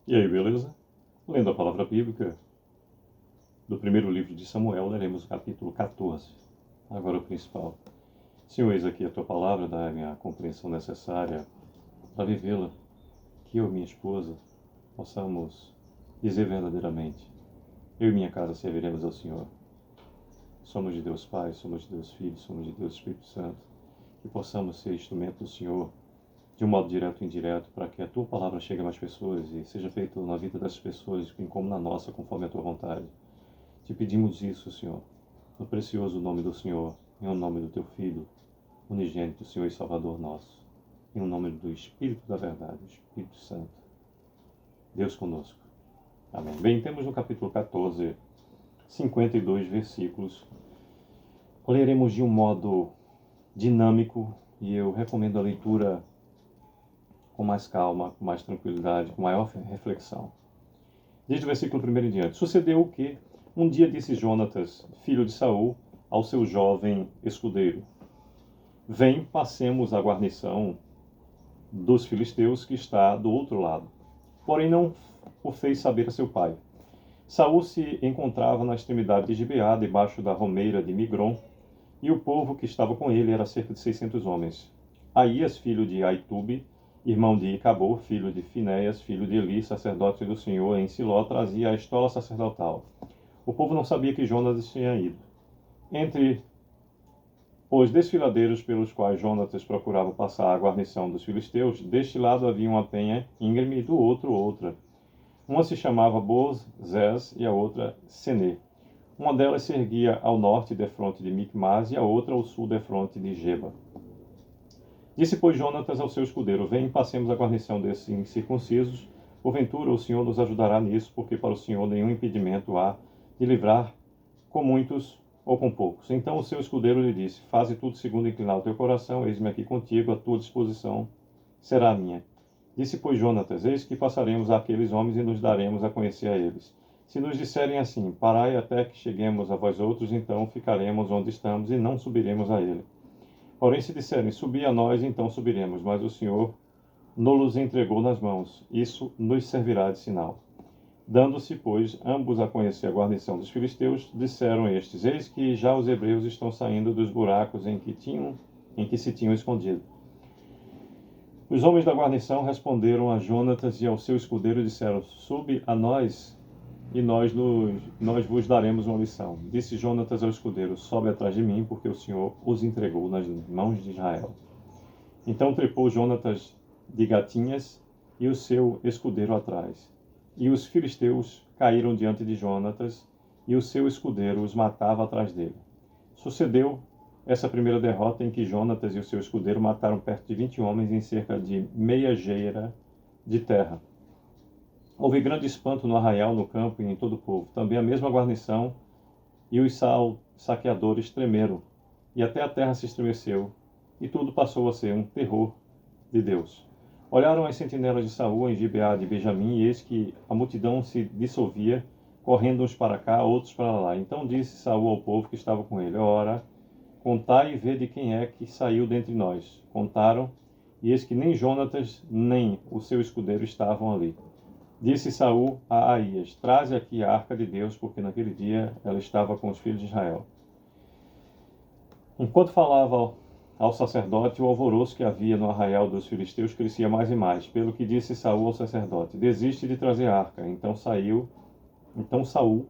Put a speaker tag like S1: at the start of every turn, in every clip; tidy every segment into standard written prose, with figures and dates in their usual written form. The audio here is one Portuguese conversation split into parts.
S1: E aí, beleza? Lendo a palavra bíblica do primeiro livro de Samuel, leremos o capítulo 14. Agora o principal. Senhor, eis aqui a tua palavra, dá-me a compreensão necessária para vivê-la, que eu e minha esposa possamos dizer verdadeiramente: eu e minha casa serviremos ao Senhor. Somos de Deus Pai, somos de Deus Filho, somos de Deus Espírito Santo, que possamos ser instrumento do Senhor de um modo direto e indireto, para que a tua palavra chegue a mais pessoas e seja feito na vida das pessoas, bem como na nossa, conforme a tua vontade. Te pedimos isso, Senhor, no precioso nome do Senhor, em o nome do teu Filho, unigênito, Senhor e Salvador nosso, em o nome do Espírito da verdade, o Espírito Santo. Deus conosco. Amém. Bem, temos no capítulo 14, 52 versículos. Leremos de um modo dinâmico e eu recomendo a leitura com mais calma, com mais tranquilidade, com maior reflexão. Desde o versículo 1 em diante. Sucedeu o que um dia disse Jonatas, filho de Saul, ao seu jovem escudeiro: vem, passemos a guarnição dos filisteus que está do outro lado. Porém não o fez saber a seu pai. Saul se encontrava na extremidade de Gibeá, debaixo da romeira de Migron, e o povo que estava com ele era cerca de 600 homens. Aías, filho de Aitube, irmão de Icabor, filho de Finéias, filho de Eli, sacerdote do Senhor em Siló, trazia a estola sacerdotal. O povo não sabia que Jonatas tinha ido. Entre os desfiladeiros pelos quais Jonatas procurava passar a guarnição dos filisteus, deste lado havia uma penha íngreme e do outro outra. Uma se chamava Bozez e a outra Senê. Uma delas se erguia ao norte defronte de Micmas e a outra ao sul defronte de Geba. Disse, pois, Jonatas ao seu escudeiro: vem, passemos a guarnição desses incircuncisos. Porventura o Senhor nos ajudará nisso, porque para o Senhor nenhum impedimento há de livrar com muitos ou com poucos. Então o seu escudeiro lhe disse: faze tudo segundo inclinar o teu coração, eis-me aqui contigo, a tua disposição será a minha. Disse, pois, Jonatas: eis que passaremos àqueles homens e nos daremos a conhecer a eles. Se nos disserem assim: parai até que cheguemos a vós outros, então ficaremos onde estamos e não subiremos a ele. Porém, se disserem: subi a nós, então subiremos, mas o Senhor nos entregou nas mãos. Isso nos servirá de sinal. Dando-se, pois, ambos a conhecer a guarnição dos filisteus, disseram estes: eis que já os hebreus estão saindo dos buracos em que se tinham escondido. Os homens da guarnição responderam a Jonatas e ao seu escudeiro e disseram: subi a nós, e nós vos daremos uma lição. Disse Jonatas ao escudeiro: sobe atrás de mim, porque o Senhor os entregou nas mãos de Israel. Então trepou Jonatas de gatinhas e o seu escudeiro atrás. E os filisteus caíram diante de Jonatas, e o seu escudeiro os matava atrás dele. Sucedeu essa primeira derrota em que Jonatas e o seu escudeiro mataram perto de 20 homens em cerca de meia geira de terra. Houve grande espanto no arraial, no campo e em todo o povo. Também a mesma guarnição e os saqueadores tremeram, e até a terra se estremeceu, e tudo passou a ser um terror de Deus. Olharam as sentinelas de Saul em Gibeá de Benjamim, e eis que a multidão se dissolvia, correndo uns para cá, outros para lá. Então disse Saul ao povo que estava com ele: ora, contai e vede quem é que saiu dentre nós. Contaram, e eis que nem Jonatas, nem o seu escudeiro estavam ali. Disse Saul a Aías: traze aqui a arca de Deus, porque naquele dia ela estava com os filhos de Israel. Enquanto falava ao sacerdote, o alvoroço que havia no arraial dos filisteus crescia mais e mais, pelo que disse Saul ao sacerdote: desiste de trazer a arca. Então Saul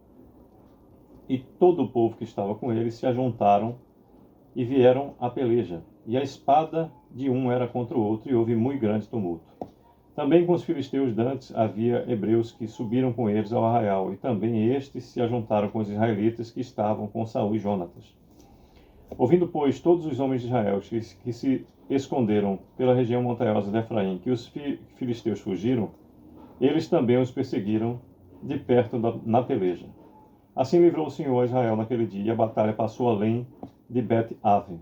S1: e todo o povo que estava com ele se ajuntaram e vieram à peleja, e a espada de um era contra o outro, e houve muito grande tumulto. Também com os filisteus dantes havia hebreus que subiram com eles ao arraial, e também estes se ajuntaram com os israelitas que estavam com Saul e Jonatas. Ouvindo, pois, todos os homens de Israel que se esconderam pela região montanhosa de Efraim, que os filisteus fugiram, eles também os perseguiram de perto na peleja. Assim livrou o Senhor a Israel naquele dia, e a batalha passou além de Bet-Aven.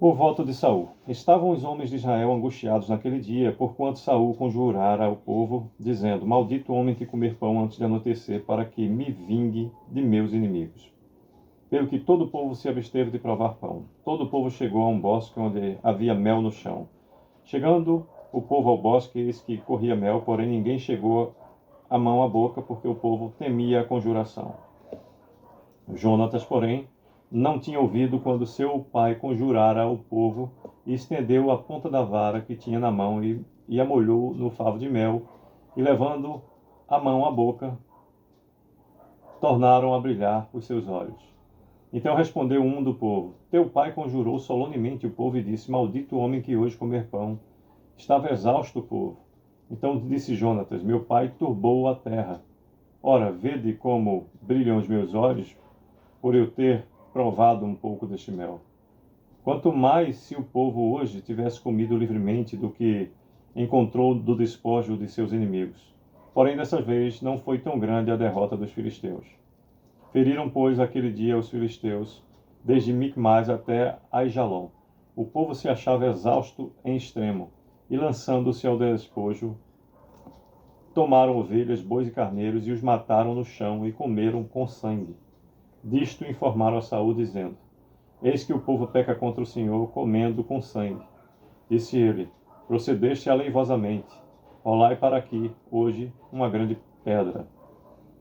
S1: O voto de Saul. Estavam os homens de Israel angustiados naquele dia, porquanto Saul conjurara ao povo, dizendo: maldito o homem que comer pão antes de anoitecer, para que me vingue de meus inimigos. Pelo que todo o povo se absteve de provar pão. Todo o povo chegou a um bosque onde havia mel no chão. Chegando o povo ao bosque, eis que corria mel, porém ninguém chegou a mão à boca, porque o povo temia a conjuração. Jonatas, porém, não tinha ouvido quando seu pai conjurara ao povo, e estendeu a ponta da vara que tinha na mão e a molhou no favo de mel, e levando a mão à boca, tornaram a brilhar os seus olhos. Então respondeu um do povo: Teu pai conjurou solenemente o povo e disse: Maldito o homem que hoje comer pão. Estava exausto o povo. Então disse Jonatas: Meu pai turbou a terra. Ora, vede como brilham os meus olhos por eu ter provado um pouco deste mel. Quanto mais se o povo hoje tivesse comido livremente do que encontrou do despojo de seus inimigos. Porém, dessa vez não foi tão grande a derrota dos filisteus. Feriram, pois, aquele dia os filisteus, desde Micmas até Aijalon. O povo se achava exausto em extremo, e lançando-se ao despojo, tomaram ovelhas, bois e carneiros, e os mataram no chão, e comeram com sangue. Disto informaram a Saul, dizendo: Eis que o povo peca contra o Senhor, comendo com sangue. Disse ele: Procedeste aleivosamente. Rolai para aqui, hoje, uma grande pedra.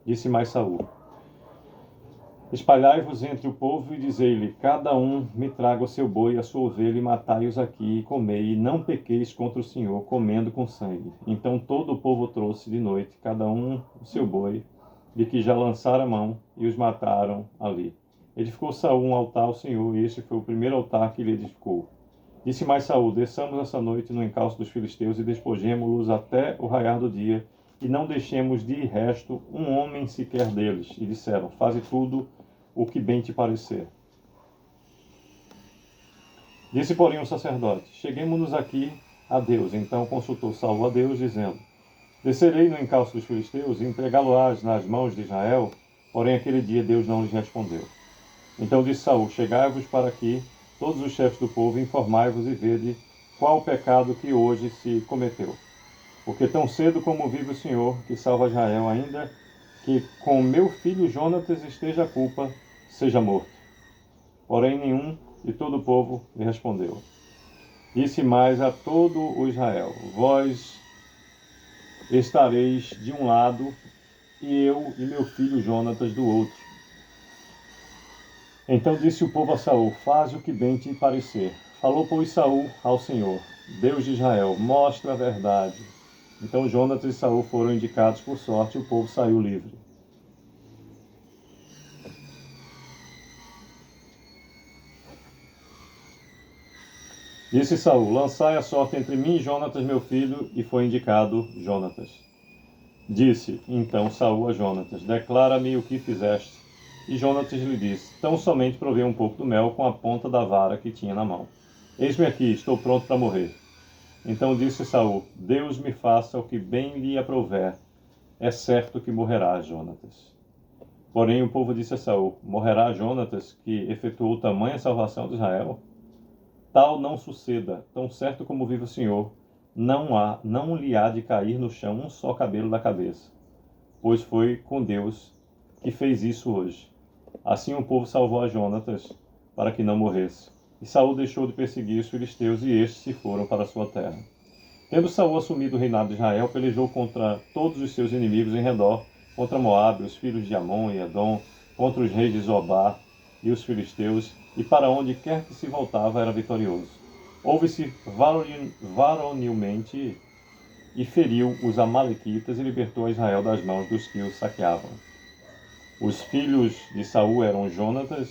S1: Disse mais Saul: Espalhai-vos entre o povo e dizei-lhe: Cada um me traga o seu boi e a sua ovelha, e matai-os aqui, e comei, e não pequeis contra o Senhor, comendo com sangue. Então todo o povo trouxe de noite, cada um o seu boi, de que já lançara a mão, e os mataram ali. Edificou Saul um altar ao Senhor, e este foi o primeiro altar que lhe edificou. Disse mais Saul: Desçamos essa noite no encalço dos filisteus, e despojemo-los até o raiar do dia, e não deixemos de resto um homem sequer deles. E disseram: Faze tudo o que bem te parecer. Disse, porém, o sacerdote: Cheguemo-nos aqui a Deus. Então consultou Saul a Deus, dizendo: Descerei no encalço dos filisteus e entregá-lo-ás nas mãos de Israel? Porém, aquele dia Deus não lhes respondeu. Então disse Saul: Chegai-vos para aqui, todos os chefes do povo, informai-vos e vede qual o pecado que hoje se cometeu. Porque tão cedo como vive o Senhor, que salva Israel, ainda que com meu filho Jonatas esteja a culpa, seja morto. Porém nenhum de todo o povo lhe respondeu. Disse mais a todo o Israel: Vós estareis de um lado, e eu e meu filho Jonatas do outro. Então disse o povo a Saul: Faze o que bem te parecer. Falou, pois, Saul ao Senhor: Deus de Israel, mostra a verdade. Então Jonatas e Saul foram indicados por sorte, e o povo saiu livre. Disse Saul: Lançai a sorte entre mim e Jonatas, meu filho, e foi indicado Jonatas. Disse então Saul a Jonatas: Declara-me o que fizeste. E Jonatas lhe disse: Tão somente provei um pouco do mel com a ponta da vara que tinha na mão. Eis-me aqui, estou pronto para morrer. Então disse Saul: Deus me faça o que bem lhe aprouver. É certo que morrerá Jonatas. Porém o povo disse a Saul: Morrerá Jonatas, que efetuou tamanha salvação de Israel? Tal não suceda, tão certo como vive o Senhor, não lhe há de cair no chão um só cabelo da cabeça, pois foi com Deus que fez isso hoje. Assim o povo salvou a Jonatas, para que não morresse. E Saul deixou de perseguir os filisteus, e estes se foram para a sua terra. Tendo Saul assumido o reinado de Israel, pelejou contra todos os seus inimigos em redor, contra Moabe, os filhos de Amon e Edom, contra os reis de Zobá e os filisteus, e para onde quer que se voltava era vitorioso. Houve-se varonilmente e feriu os amalequitas e libertou a Israel das mãos dos que os saqueavam. Os filhos de Saul eram Jonatas,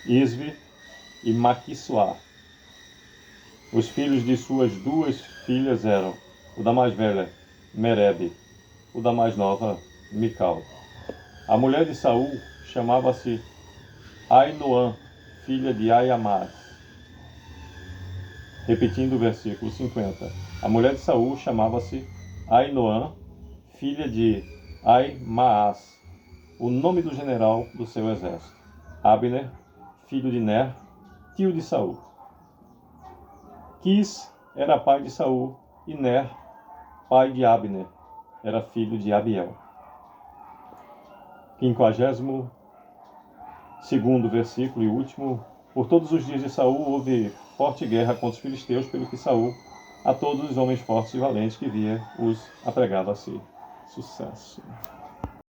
S1: Isvi e Maquissuá. Os filhos de suas duas filhas eram o da mais velha, Merebe, o da mais nova, Mical. A mulher de Saul chamava-se Ainoã, filha de Aiamás. Repetindo o versículo 50. A mulher de Saul chamava-se Ainoã, filha de Aimaás, o nome do general do seu exército. Abner, filho de Ner, tio de Saul. Quis era pai de Saul, e Ner, pai de Abner, era filho de Abiel. 52º versículo e último. Por todos os dias de Saul houve forte guerra contra os filisteus, pelo que Saul a todos os homens fortes e valentes que via os apregava a si. Sucesso!